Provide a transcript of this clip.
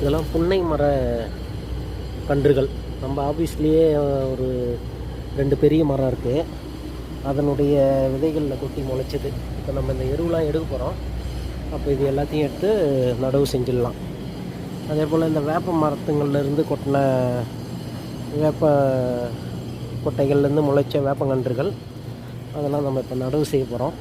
இதெல்லாம் புன்னை மர கன்றுகள். நம்ம ஆஃபீஸ்லேயே ஒரு 2 பெரிய மரம் இருக்குது. அதனுடைய விதைகளில் கொட்டி முளைச்சது. இப்போ நம்ம இந்த எருவெலாம் எடுக்க போகிறோம். அப்போ இது எல்லாத்தையும் எடுத்து நடவு செஞ்சிடலாம். அதே போல் இந்த வேப்ப மரத்துங்கள்லேருந்து கொட்டின வேப்ப கொட்டைகள்லேருந்து முளைச்ச வேப்பங்கன்றுகள், அதெல்லாம் நம்ம இப்போ நடவு செய்ய போகிறோம்.